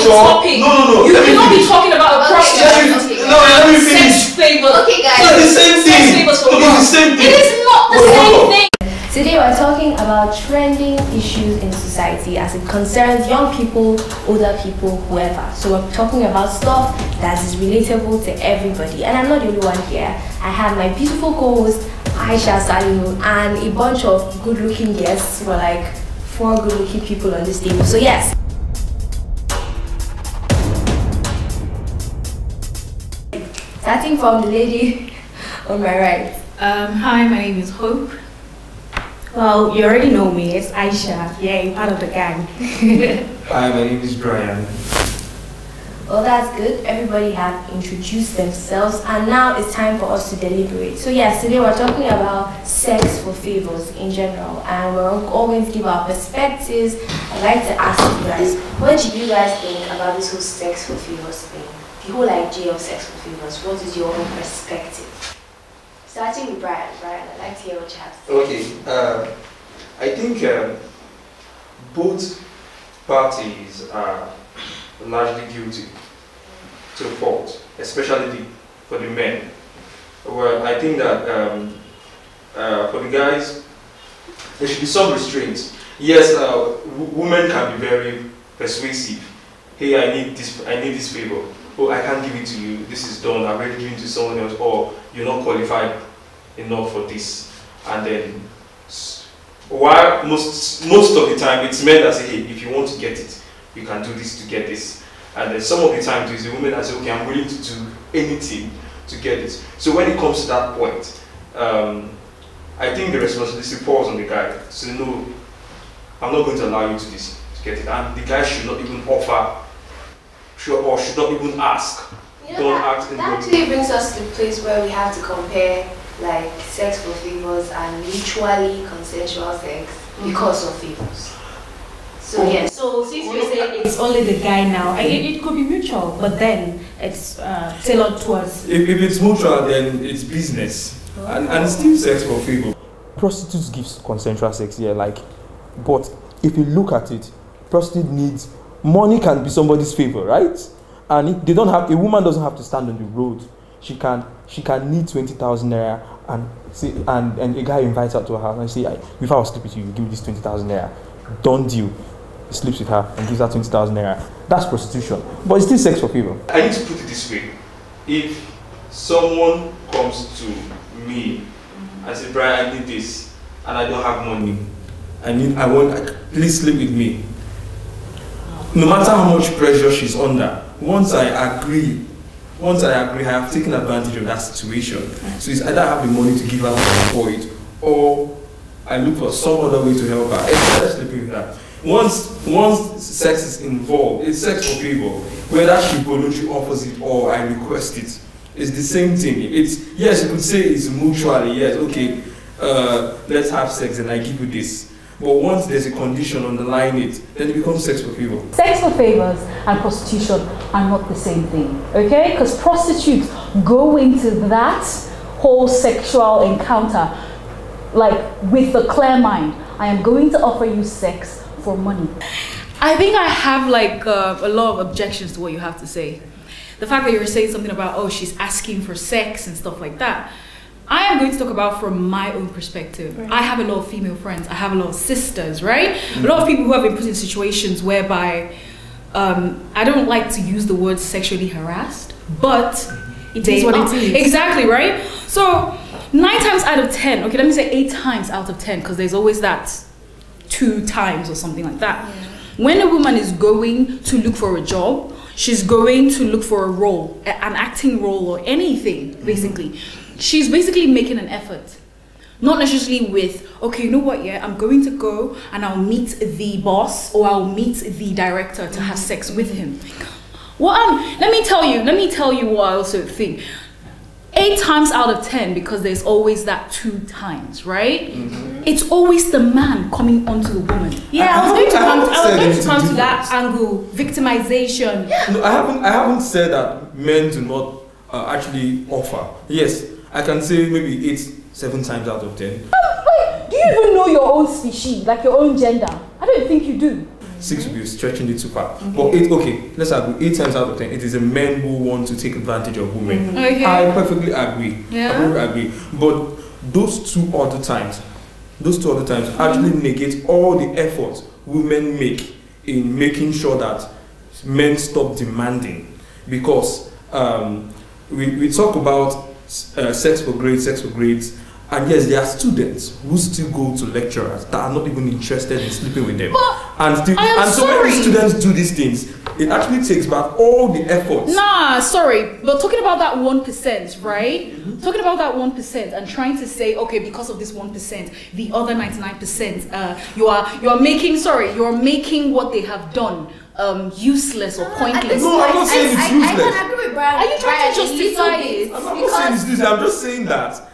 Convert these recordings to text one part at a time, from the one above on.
topic. No. You cannot be talking about a prostitute. No, let me finish. Sex favors. Okay, guys. It's the same thing. Sex favors for It's the same thing. It is not the same thing. Today we're talking about trending issues in society as it concerns young people, older people, whoever. So we're talking about stuff that is relatable to everybody. And I'm not the only one here. I have my beautiful co-host Aisha Salihu and a bunch of good-looking guests. We're like 4 good-looking people on this table. So yes. Starting from the lady on my right. Hi, my name is Hope. Well, you already know me. It's Aisha. Yeah, you're part of the gang. Hi, my name is Brian. Well, that's good. Everybody have introduced themselves, and now it's time for us to deliberate. So yes, today we're talking about sex for favors in general, and we're all going to give our perspectives. I'd like to ask you guys, what do you guys think about this whole sex for favors thing? The whole idea of sex for favors. What is your own perspective? Starting with Brian. Brian, I'd like to hear what you have to say. Okay, I think both parties are largely guilty to the fault, especially for the men. Well, I think that for the guys, there should be some restraints. Yes, women can be very persuasive. Hey, I need this favor. Oh, I can't give it to you. This is done. I've already given it to someone else. Or you're not qualified enough for this. And then, while most of the time it's men that say, hey, if you want to get it, you can do this to get this. And then some of the time it's the women that say, okay, I'm willing to do anything to get this. So when it comes to that point, I think the responsibility falls on the guy to say, no, I'm not going to allow you to get it. And the guy should not even offer, or should not even ask. You know, that actually brings us to the place where we have to compare like sex for favors and mutually consensual sex because of favors. So yes. So since you say it's only the guy now, it could be mutual, but then it's tailored towards. If it's mutual, then it's business, and it's still sex for favor. Prostitutes gives consensual sex here, but if you look at it, prostitute needs money. Can be somebody's favor, right? And they don't have, a woman doesn't have to stand on the road. She can need 20,000 naira and a guy invites her to her house and say, if I was sleep with you, you give me this 20,000 naira. Don't deal. He sleeps with her and gives her 20,000 naira. That's prostitution, but it's still sex for favor. I need to put it this way: if someone comes to me and says, Brian, I need this, and I don't have money, please sleep with me. No matter how much pressure she's under, once I agree, I have taken advantage of that situation. So it's either I have the money to give her for it, or I look for some other way to help her. It's sleeping with her. Once sex is involved, it's sex for favor. Whether she voluntarily offers it or I request it, it's the same thing. It's, yes, you could say it's mutually, yes, okay, let's have sex and I give you this. But once there's a condition underlying it, then it becomes sex for favor. Sex for favors and prostitution are not the same thing, okay? Because prostitutes go into that whole sexual encounter with a clear mind. I am going to offer you sex for money. I think I have a lot of objections to what you have to say. The fact that you were saying something about, oh, she's asking for sex and stuff like that. I am going to talk about from my own perspective. Right. I have a lot of female friends. I have a lot of sisters, right? A lot of people who have been put in situations whereby, I don't like to use the word sexually harassed, but it is what it is. Exactly, right? So 9 times out of 10, okay, let me say 8 times out of 10, because there's always that 2 times or something like that. Yeah. When a woman is going to look for a job, she's going to look for a role, an acting role or anything, basically. She's basically making an effort. Not necessarily with, okay, you know what, yeah, I'm going to go and I'll meet the boss or I'll meet the director to have sex with him. Well, let me tell you what I also think. 8 times out of 10, because there's always that 2 times, right? It's always the man coming onto the woman. Yeah, I was going to come to that angle, victimization. No, I haven't said that men do not actually offer. Yes, I can say maybe 7 times out of 10. Do you even know your own species, like your own gender? I don't think you do. 6 will be stretching it too far. But let's agree, 8 times out of 10, it is the men who want to take advantage of women. I perfectly agree. I perfectly agree. But those two other times actually negate all the effort women make in making sure that men stop demanding. Because we talk about sex for grades, and yes, there are students who still go to lecturers that are not even interested in sleeping with them. And so when the students do these things, it actually takes back all the effort. But talking about that 1%, right? Talking about that 1% and trying to say, okay, because of this 1%, the other 99%, you are making what they have done useless or pointless. No, I'm not saying it's useless. I can agree with Brian. Are you trying to justify it? I'm not saying it's useless.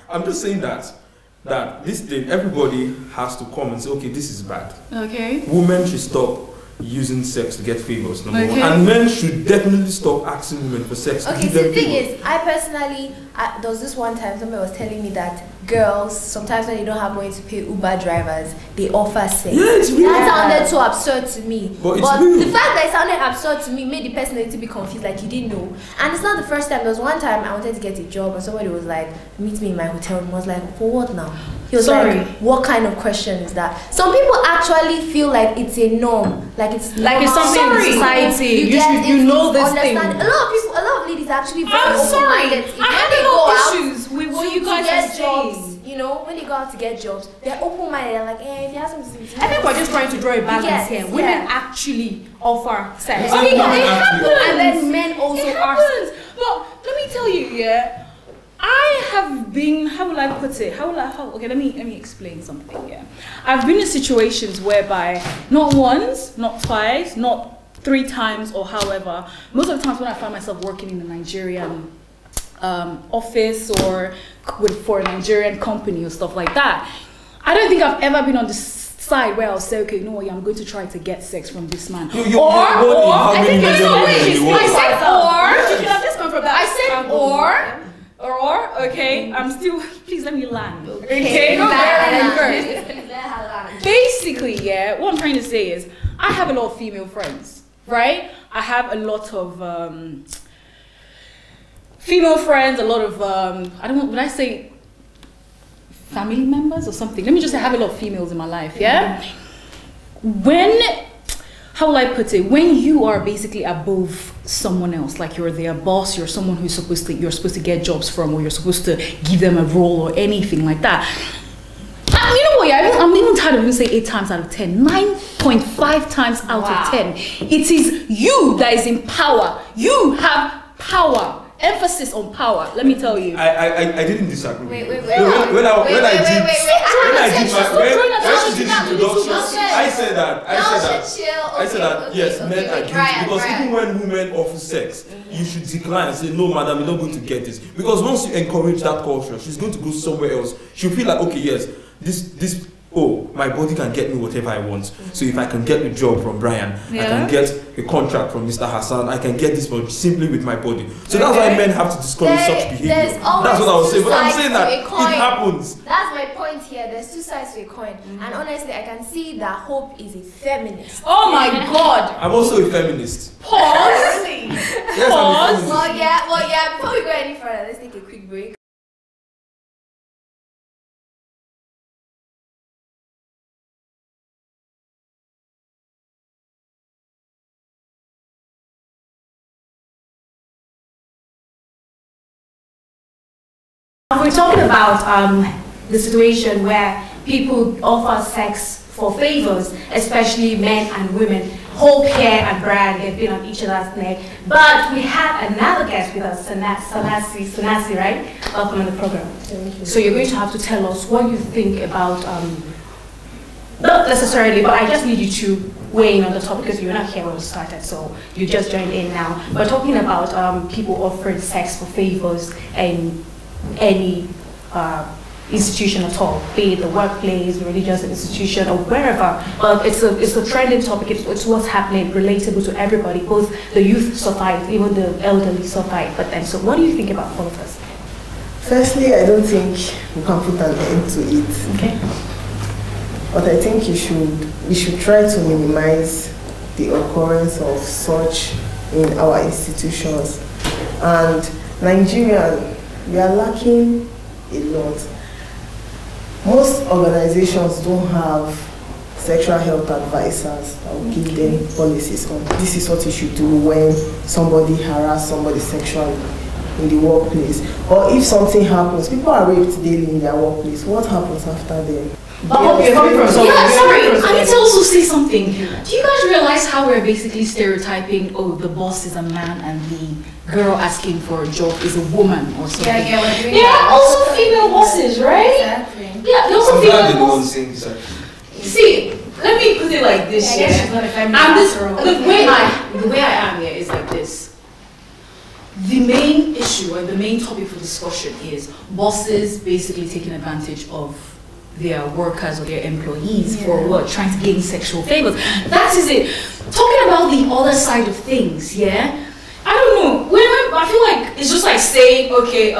I'm just saying that this thing, everybody has to come and say, okay, this is bad. Okay. Women should stop using sex to get favors, number one. And men should definitely stop asking women for sex. Okay, so the thing is, I personally, there was this one time somebody was telling me that girls, sometimes when they don't have money to pay Uber drivers, they offer sex. Yeah, it's real. That sounded so absurd to me. But the fact that it sounded absurd to me made the person a little bit confused, like you didn't know. And it's not the first time. There was one time I wanted to get a job and somebody was like, meet me in my hotel room. I was like, for what now? He was like, what kind of question is that? Some people actually feel like it's a norm, like it's something in society. You know this thing. A lot of ladies actually very open-minded. I have no issues with what you guys are jobs. You know, when they go out to get jobs, they're open-minded. They're like, if you have something to do, I think we're just trying to draw a balance here. Women actually offer sex. It happens. And then men also ask. But let me tell you, I have been, how will I put it? Okay, let me explain something. I've been in situations whereby not once, not twice, not 3 times, or however, most of the times when I find myself working in a Nigerian office or for a Nigerian company or stuff like that, I don't think I've ever been on the side where I'll say, okay, no, I'm going to try to get sex from this man. Okay, I'm still, please let me land. Okay, basically, what I'm trying to say is, I have a lot of female friends, right? I have a lot of female friends, a lot of, I don't know, would I say family members or something? Let me just say I have a lot of females in my life, How will I put it? When you are basically above someone else, like you're their boss, you're someone who's you're supposed to get jobs from, or you're supposed to give them a role or anything like that. You know what? I'm even tired of even saying 8 times out of 10, 9.5 times out of 10. It is you that is in power. You have power. Emphasis on power. Let me tell you. I didn't disagree. Wait. When I did the introduction, I said that yes, men are guilty, because even when women offer sex, you should decline and say, no, madam, you're not going to get this. Because once you encourage that culture, she's going to go somewhere else. She'll feel like, okay, yes, this my body can get me whatever I want. So if I can get a job from Brian, I can get a contract from Mr. Hassan, I can get this for simply with my body. So that's why men have to discourage such behavior. That's what I was saying. But I'm saying that it happens. That's my point here. There's 2 sides to a coin. And honestly, I can see that Hope is a feminist. Oh my God. I'm also a feminist. Pause. Yes, I'm a feminist. Well, yeah. Before we go any further, let's take a quick break. We're talking about the situation where people offer sex for favors, especially men and women. Hope here and Brian, they've been on each other's neck. But we have another guest with us, Sanasi, right? Welcome on the program. So you're going to have to tell us what you think about, not necessarily, but I just need you to weigh in on the topic because you were not here when we started, so you just joined in now. We're talking about people offering sex for favors and any institution at all, be it the workplace, the religious institution, or wherever. But it's a trending topic. It's what's happening, relatable to everybody. Both the youth suffer it, even the elderly suffer it. But then, so what do you think about all of this? Firstly, I don't think we can put an end to it. Okay. But I think we should try to minimize the occurrence of such in our institutions. And Nigerian, we are lacking a lot. Most organizations don't have sexual health advisors that will give them policies on this is what you should do when somebody harasses somebody sexually in the workplace. Or if something happens, people are raped daily in their workplace. What happens after them? Sorry, I need to also say something. Do you guys realize how we're basically stereotyping, oh, the boss is a man and the girl asking for a job is a woman or something? Yeah, we're doing There that. are also female bosses, right? Exactly. Yeah, there are also female bosses. See, let me put it like this. I guess she's not a feminist And this, after all. the way I am here is like this. The main issue or the main topic for discussion is bosses basically taking advantage of their workers or their employees for what? Trying to gain sexual favors. That is it. Talking about the other side of things, yeah? I don't know. I feel like it's just like saying, okay,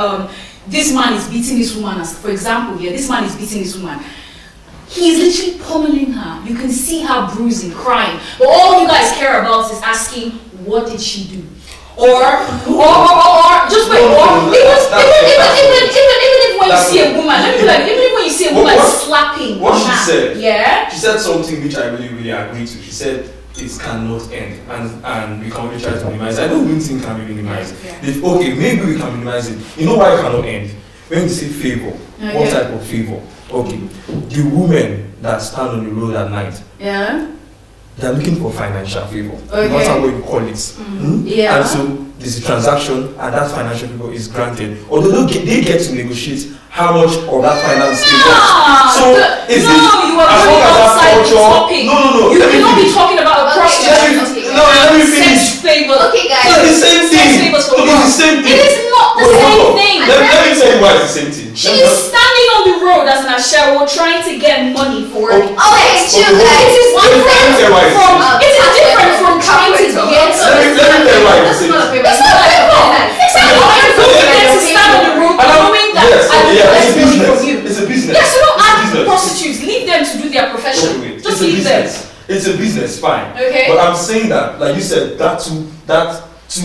this man is beating this woman. For example, yeah, this man is beating this woman. He's literally pummeling her. You can see her bruising, crying. But all you guys care about is asking, what did she do? Or just wait. Even when you see a woman, let me be like, even when you see a woman slapping what a she man, said, yeah, she said something which I really agree to. She said it cannot end, and we can only try to minimize it. I don't even think it can be minimized. Okay, maybe we can minimize it. You know why it cannot end? When you say favor, what type of favor? Okay, the women that stand on the road at night, yeah, they're looking for financial favor, okay, no matter what you call it. Yeah. And so there's a transaction, and that financial favor is granted. Although they get to negotiate how much of that finance they want. So it's you are going outside the topic. No. You cannot be talking about a prostitute. Let me finish. Sex favor. Okay, guys. It's the same thing. Sex favors for It's the same thing. It is not the same thing. Let me tell you why it's the same thing. She's standing on the road as an ashawo trying to get money for it. Okay, chill, guys. It is different from trying to get. Let me tell you why it's the same thing. It's not like to stand on the road knowing that I will money from you. It's a business. Yes, you don't add prostitutes. Leave them to do their profession. Just leave them. It's a business, fine. Okay. But I'm saying that, like you said, that two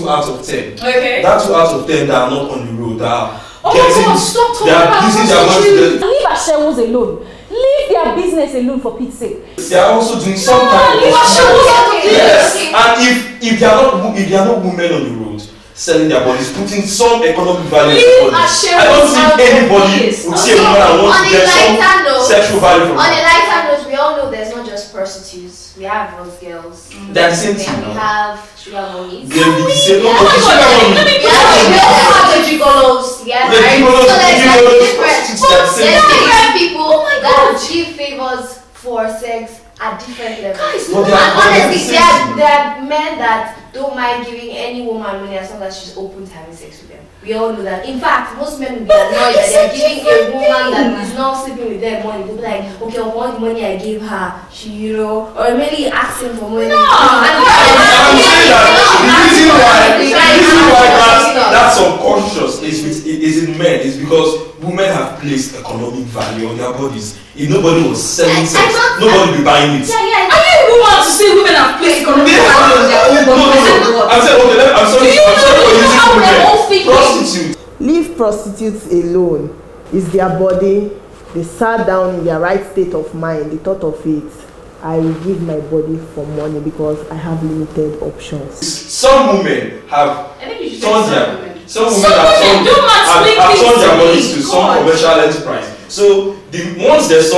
out of 10. Okay. That 2 out of 10 that are not on the road, that are Oh my God, stop talking about prostitutes. Leave ashewos alone. Leave their business alone for Pete's sake. They are also doing some kind of yes. And if they are not women on the road selling their bodies, putting some economic value on the bodies, I don't think anybody would see a woman and want to get some sexual value from her. On a lighter note, we all know there's not just prostitutes. We have rose girls. They're the same thing. We have sugar mummies. They're the same. No, We have the gigolos. Yeah, right? So there's different people that give favors for sex at different levels. And honestly, there are men that don't mind giving any woman money as long as she's open to having sex with them. We all know that. In fact, most men will be annoyed that they're giving a woman that is not sleeping with them money. They'll be like, okay, I want the money I gave her. She, or mainly asking for money. I'm saying that the reason why that's subconscious is in men is because women have placed economic value on their bodies. If nobody was selling sex, nobody would be buying it. Are you woman to say women have placed economic value on their own bodies? I'm saying, okay, I'm sorry for using women. Prostitutes. Leave prostitutes alone. It's their body. They sat down in their right state of mind. They thought of it. I will give my body for money because I have limited options. Some women have turned their their bodies to some commercial enterprise. So once there's a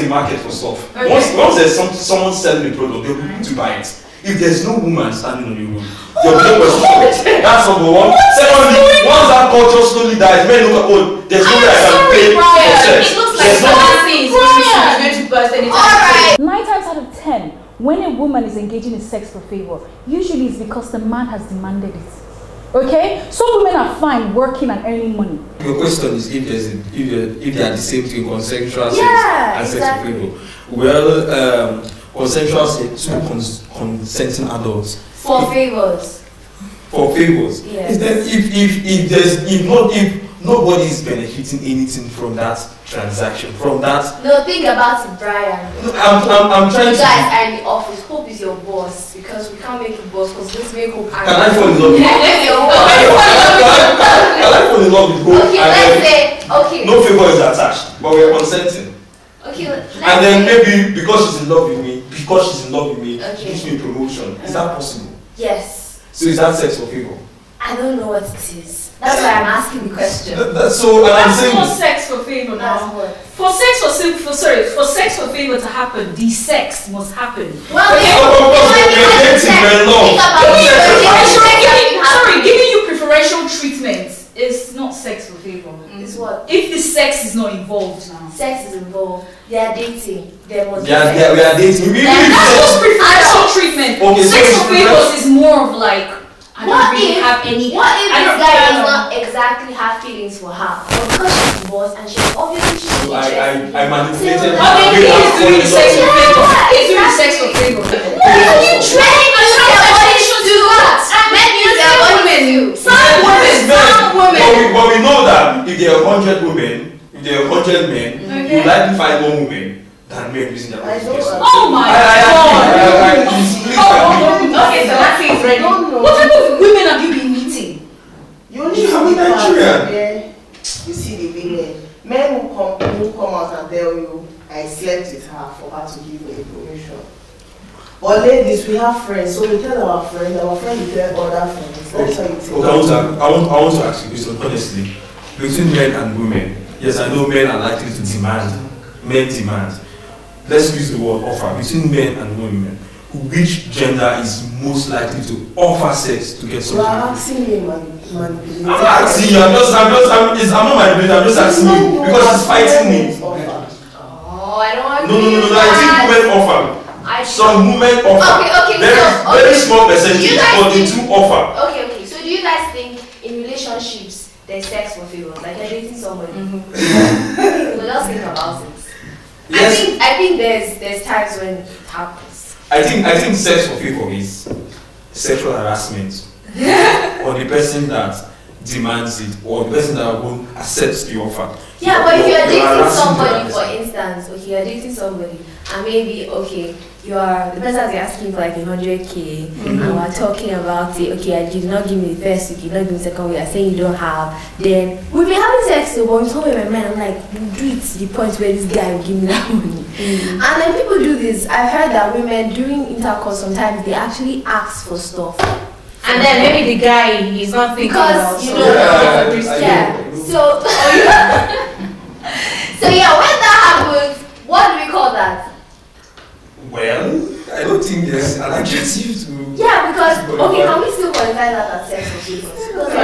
market for stuff, once there's someone selling the product, they'll be able to buy it. If there's no woman standing on the road, there'll be no person for it. That's number one. Secondly, once that culture slowly dies, men look at, there's no way I can pay for sex. It looks like something is going to burst anytime. 9 times out of 10, when a woman is engaging in sex for favor, usually it's because the man has demanded it. Okay? Some women are fine working and earning money. Your question is if they are the same thing, consensual sex and sex for favor. Well, consensual sex, two consenting adults. For favors. For favors. Yes. Then if nobody is benefiting anything from that transaction, from that. No, think about it, Brian. I'm trying You to. guys are in the office. Hope is your your boss because we can't make you boss because let's make hope. Can I fall in love with Can I fall in love with hope? Okay, let's say, okay. No favor is attached, but we are consenting. Okay, and then maybe because she's in love with me, she okay. gives me promotion. Is that possible? Yes. So is that sex for favor? I don't know what it is. That's why I'm asking the question. That's not sex for favor now. For sex for favor to happen, the sex must happen. Well, giving you preferential treatment is not sex for favor. It's what? If the sex is not involved now. Sex is involved. They are dating. There must be we are dating. That's just preferential treatment. Okay, sex for favors is more of like. What if this guy does not exactly have feelings for her, but because she's divorced and she's obviously I manipulated. He's doing sex for favor. He's doing sex for favor. What are you training to use their bodies to do what? Men use their bodies to. Some women. But we know that if there are 100 women, if there are 100 men, you likely find more women than men using their bodies. Oh my God! Okay, so that seems ready. What type of women have you been meeting? You only see the part where you see the women. Men who come out and tell you, I slept with her for her to give me information. But ladies, we have friends, so we tell our friends will tell other friends. That's how you take it. I want to ask you this honestly. Between men and women, yes, I know men are likely to demand. Men demand. Let's use the word offer. Between men and women, which gender is most likely to offer sex to get something? You are asking me manipulating. I'm not asking you. I'm not manipulating. I'm just asking you because it's fighting me. Oh, I don't want to. No. I think women offer. Some women offer. Okay. Very small percentage, but they do offer. Okay. So do you guys think in relationships there's sex for favor? Like you're dating somebody. So just think about it. Yes. I think there's times when it happens. I think sex for favor is sexual harassment on the person that demands it or the person that won't accept the offer. Yeah, but if you're dating somebody, for instance, you're dating somebody and maybe the person is asking for like 100K and we're talking about it, you did not give me the first week, you did not give me the second week, you're saying you don't have, then we've been having sex so when we told me my man, I'm like, we'll do it to the point where this guy will give me that money. And then people do this. I've heard that women during intercourse sometimes they actually ask for stuff. And then maybe the guy he's not thinking about. So when that happens, what do we call that? Well, I don't think there's an adjective to. Yeah, because can we still qualify that as sex for favor? I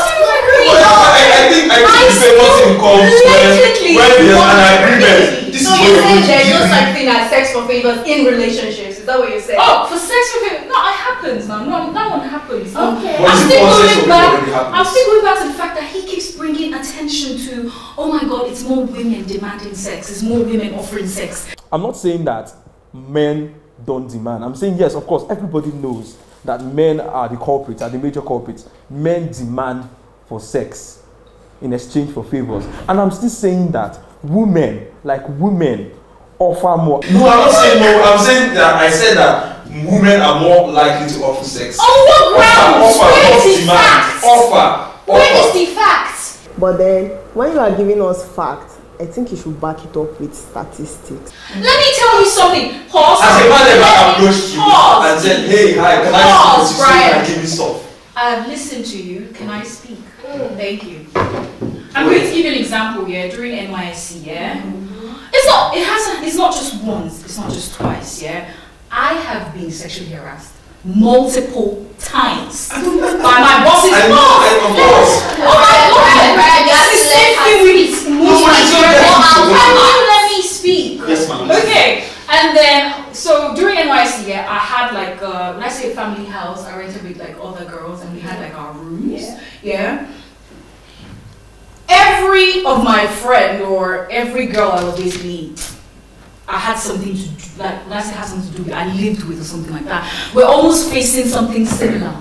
think I think the famous thing comes when there's an agreement. So you're saying there's no such thing as sex for favors in relationships? Is that what you're saying? Oh, for sex for favor? No, it happens now. No, that one happens. Okay. I'm still going back to the fact that he keeps bringing attention to, oh my God, it's more women demanding sex. It's more women offering sex. I'm not saying that men don't demand. I'm saying yes, of course, everybody knows that men are the culprits, are the major culprits. Men demand for sex in exchange for favors. And I'm still saying that women offer more. No, I'm not saying no. I'm saying that I said that women are more likely to offer sex. On what grounds? Where is the fact? Offer. Where is the fact? But then, when you are giving us facts, I think you should back it up with statistics. Let me tell you something. Pause. As a man ever approached you and said, hey, hi, can I speak to you and give you stuff? I've listened to you. Can I speak? Thank you. I'm going to give you an example here during NYSC, It's not just once, it's not just twice, I have been sexually harassed multiple times by my boss's boss. Of course. Oh my God! That's the same thing with let me speak. Yes, ma'am. Okay, and then so during NYC, I had like when I say family house, I rented with like other girls, and we had like our rooms. Every of my friend or every girl I was basically, I had something to do, like when I say had something to do with, I lived with or something like that. We're almost facing something similar.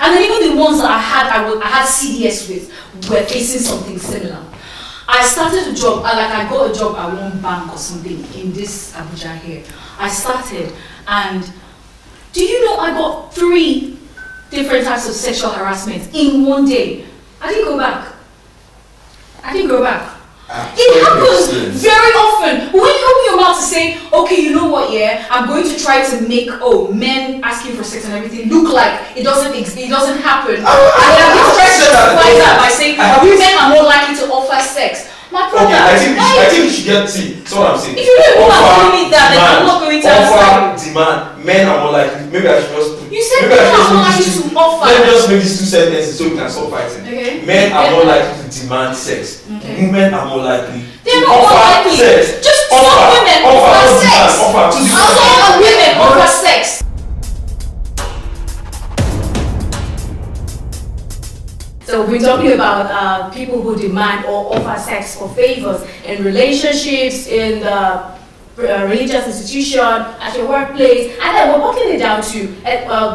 And then even the ones that I had CDS with were facing something similar. I started a job, I got a job at one bank or something in this Abuja here. I started and Do you know I got 3 different types of sexual harassment in one day? I didn't go back. It happens very often. When you open your mouth to say, okay, you know what, yeah, I'm going to try to make men asking for sex and everything look like it doesn't happen. And then I'm going to try to justify that by saying women are more likely to offer sex. My brother, okay, I think you should get so what I'm saying. If you don't want to me that, then I'm not going to offer demand. Men are more likely. Maybe I should just. You said men are more likely to offer. Let me just make these 2 sentences so we can stop fighting. Okay. Men are more likely to demand sex. Okay. Women are more likely They're to not more offer likely. sex. Just some women offer sex. Some women offer sex. So we're talking about people who demand or offer sex for favors in relationships, in the religious institution, at your workplace, and then we're walking it down to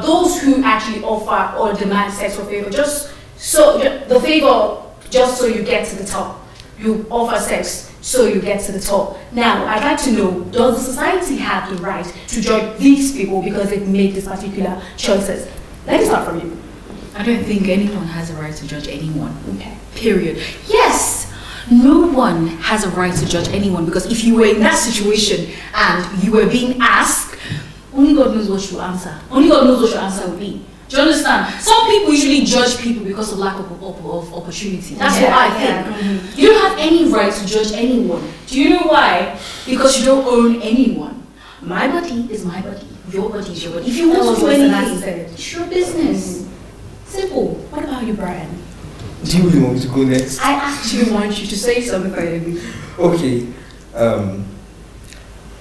those who actually offer or demand sex for favor. Just so the favor, just so you get to the top. You offer sex so you get to the top. Now, I'd like to know, does the society have the right to judge these people because they've made these particular choices? Let me start from you. I don't think anyone has a right to judge anyone. Okay. Period. Yes, no one has a right to judge anyone, because if you were in that situation and you were being asked, only God knows what you answer. Only God knows what your answer will be. Do you understand? Some people usually judge people because of lack of opportunity. That's what I think. You don't have any right to judge anyone. Do you know why? Because you don't own anyone. My body is my body. Your body is your body. If you want to do anything, it's your business. Simple. What about you, Brian? Do you really want me to go next? I actually want you to say something for me. Okay.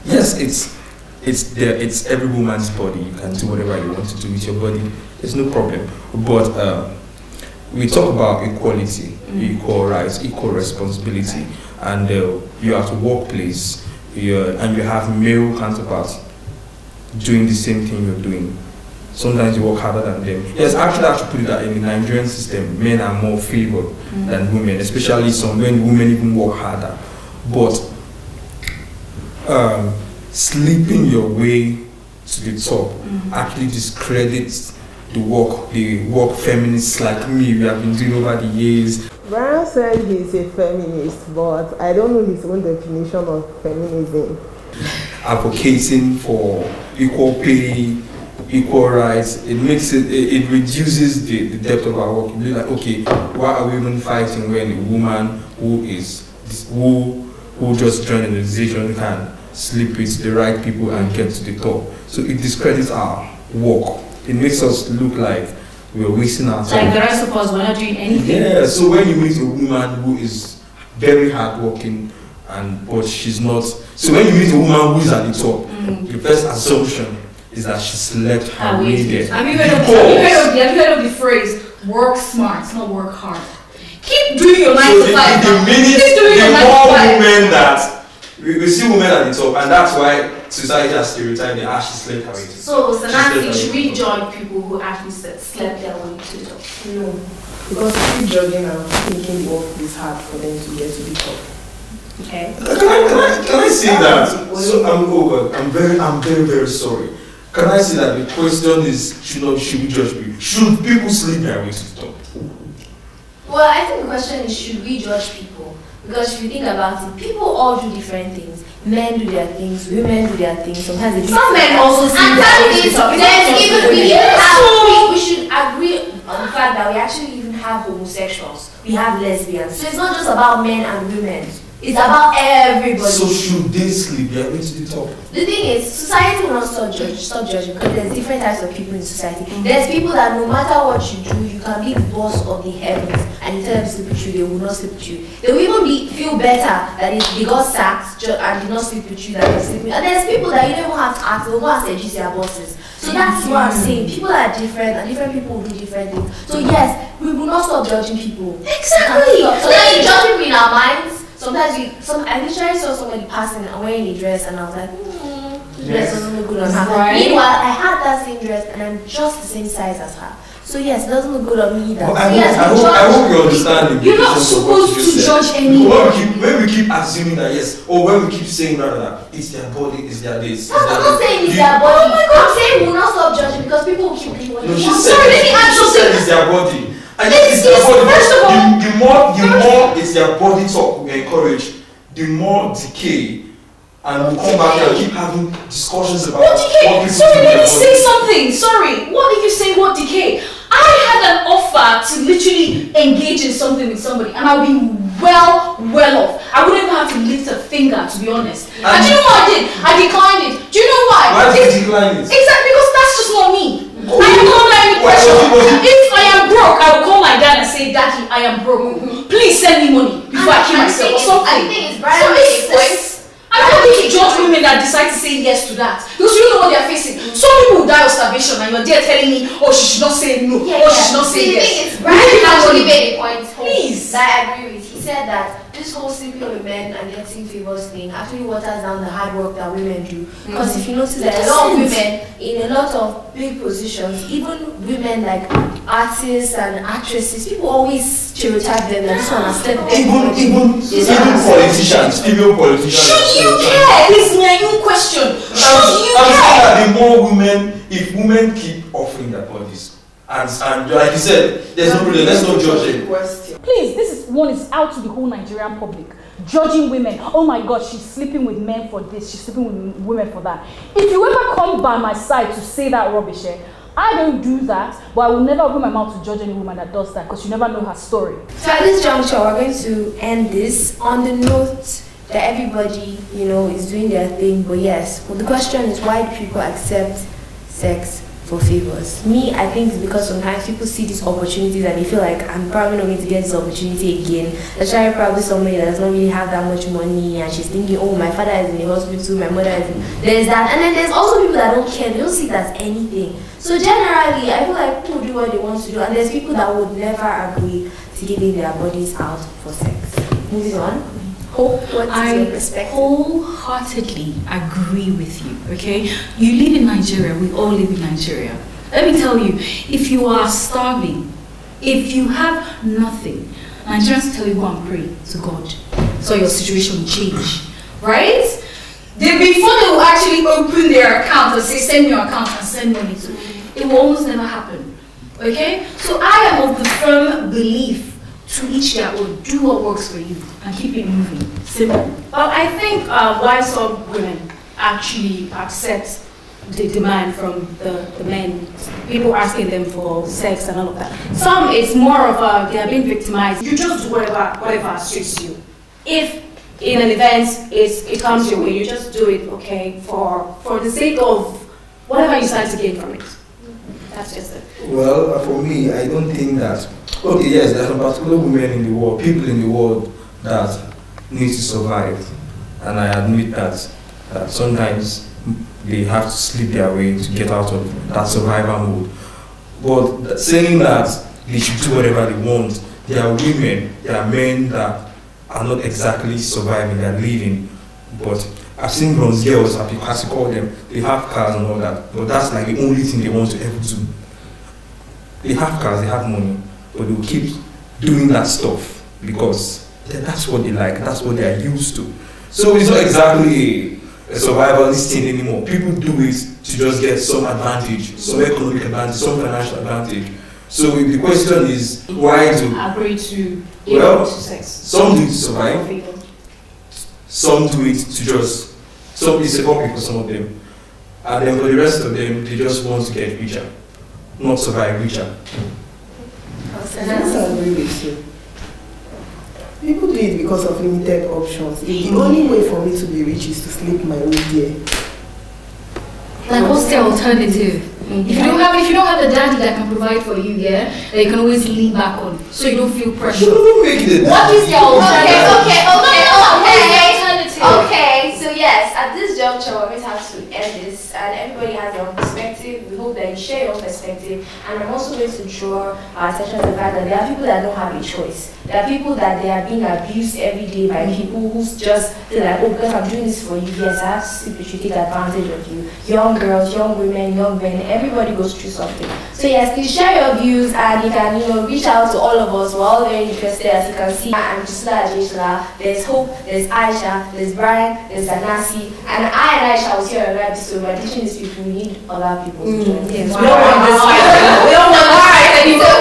Yes, it's every woman's body. You can do whatever you want to do with your body. There's no problem. But we talk about equality, equal rights, equal responsibility, and you're at a workplace, and you have male counterparts doing the same thing you're doing. Sometimes you work harder than them. Yes, actually I have to put it that in the Nigerian system, men are more favored than women, especially when women even work harder. But sleeping your way to the top actually discredits the work feminists like me we have been doing over the years. Brian said he's a feminist, but I don't know his own definition of feminism. Advocating for equal pay, equal rights, it reduces the depth of our work. You're like, okay, why are we even fighting when a woman who just joined an organization can sleep with the right people and get to the top? So it discredits our work. It makes us look like we're wasting our time. Like the rest of us, we're not doing anything. Yeah, so when you meet a woman who is very hardworking, but she's not, so when you meet a woman who is at the top, the first assumption is that she slept her way there. Have you heard of the phrase, work smart, not work hard? Keep doing your 9 to 5. We see women at the top, and that's why society has stereotyped that she slept her way. So Sanasi, should we judge people who actually slept their way to the top? No, because if you're judging and thinking work is hard for them to get to the top. Okay. Can I say that? So I'm very, very sorry. Can I say that the question is, should we judge people? Should people sleep their way to the top? Well, I think the question is, should we judge people? Because if you think about it, people all do different things. Men do their things, women do their things. Sometimes they do. Some men also sleep and their way to the top. We should agree on the fact that we actually even have homosexuals. We have lesbians. So it's not just about men and women. It's about everybody. So should they sleep their way to the top? The thing is, society will not stop judging, because there's different types of people in society. There's people that no matter what you do, you can be the boss of the heavens, and you tell them to sleep with you, they will not sleep with you. They will even feel better that they got sacked and did not sleep with you than they sleep with you. And there's people that you don't even have to ask, they'll go and say, their bosses. So that's what I'm saying. People are different, and different people will do different things. So yes, we will not stop judging people. Exactly. So then you judge people in our minds. Sometimes I literally saw somebody passing and wearing a dress, and I was like, dress doesn't look good on her. Right. Meanwhile, I had that same dress and I'm just the same size as her. So yes, it doesn't look good on me either. But So yes, I hope you understand the You're not implications of what supposed you to just judge said. anyone. When we keep assuming that yes, or when we keep saying that it's their body, it's their this. I'm not saying it's their body. I'm saying we'll not stop judging because people will keep doing what No, they she want. said, sorry, let me add she said it's their body. I think it's their body. First of all, The more it's their body talk we encourage, the more decay, and we'll come back and keep having discussions about what decay? people Sorry, do let with me their say body. something. Sorry, what did you say? What decay? I had an offer to literally engage in something with somebody, and I'll be well off. I wouldn't even have to lift a finger, to be honest. And do you know what I did? I declined it. Do you know why? Why did you decline it? Exactly, because that's just not me. Oh, I am not under any pressure. was it- If I am broke, I will call my dad and say, Daddy, I am broke. Please send me money before I kill myself or something. I think it's Brian makes sense. I don't think you judge women that decide to say yes to that because you don't know what they are facing. Some people will die of starvation and you're there telling me, oh, she should not say no, or she should not say yes. Brian actually made a point Please. that I agree with. He said that this whole sleeping with men and getting favors thing actually waters down the hard work that women do. Because if you notice that a lot of women in a lot of big positions, even women like artists and actresses, people always stereotype them that this one has stepped Even politicians, female politicians. Should you care? This is my own question. Should you I'm saying care? that the more women, if women keep offering their bodies, and like you said, there's no problem, let's not judge it. Question. Please, this is one is out to the whole Nigerian public. Judging women. Oh my God, she's sleeping with men for this, she's sleeping with women for that. If you ever come by my side to say that rubbish, I don't do that, but I will never open my mouth to judge any woman that does that because you never know her story. So at this juncture, we're going to end this on the note that everybody, is doing their thing. But yes, the question is, why do people accept sex for favors? Me, I think it's because sometimes people see these opportunities and they feel like I'm probably not going to get this opportunity again. Especially probably somebody that does not really have that much money and she's thinking, oh, my father is in the hospital, my mother is in... There's that. And then there's also people that don't care. They don't see it as anything. So generally, I feel like people do what they want to do, and there's people that would never agree to giving their bodies out for sex. Moving on. Hope, what is your perspective? Wholeheartedly agree with you, okay? You live in Nigeria, we all live in Nigeria. Let me tell you, if you are starving, if you have nothing, Nigerians tell you go and pray to God so your situation will change, right? Before they will actually open their account and say, send me your account and send money to me, it will almost never happen, okay? So I am of the firm belief, to each their own, do what works for you and keep it moving, simple. Well, I think why some women actually accept the demand from the men, people asking them for sex and all of that. Some, it's more of they are being victimized. You just do whatever suits you. If in an event it comes your way, you just do it, okay, for the sake of whatever you stand to gain from it. That's just it. Well, for me, I don't think that. Okay, yes, there are some particular women in the world, people in the world that need to survive, and I admit that sometimes they have to sleep their way to get out of that survival mode. But saying that they should do whatever they want, there are women, there are men that are not exactly surviving, they are living. But I've seen bronze girls, as you call them, they have cars and all that, but that's like the only thing they want to ever do. They have cars, they have money, but they will keep doing that stuff because that's what they like, that's what they are used to. So it's not exactly a survivalist thing anymore. People do it to just get some advantage, some economic advantage, some financial advantage. So the question is, why do Agree to well, to sex. some do it to survive, some do it to just, some it's a hobby for some of them, and then for the rest of them, they just want to get richer, not survive richer. I agree with you. People do it because of limited options. The only way for me to be rich is to sleep my way there. Like, what's the alternative? If you don't have a daddy that can provide for you, yeah, that you can always lean back on, so you don't feel pressure. Don't make it a What is the alternative? Okay, so yes, at this juncture, we're going to have to end this, and everybody has their own perspective. We hope that you share your own perspective, and I'm also going to draw our attention to the fact that there are people that don't have a choice. There are people that they are being abused every day by people who just feel like, oh, because I'm doing this for you, yes, I have to sleep with you, take advantage of you. Young girls, young women, young men, everybody goes through something. So yes, please share your views, and you can, reach out to all of us. We're all very interested, as you can see. I'm Jusula Ajaysola, there's Hope, there's Aisha, there's Brian, there's Anasi, and Aisha was here on the episode. We're teaching these people, we need other people to join. Yes, we don't want this fight. We don't want this fight anymore.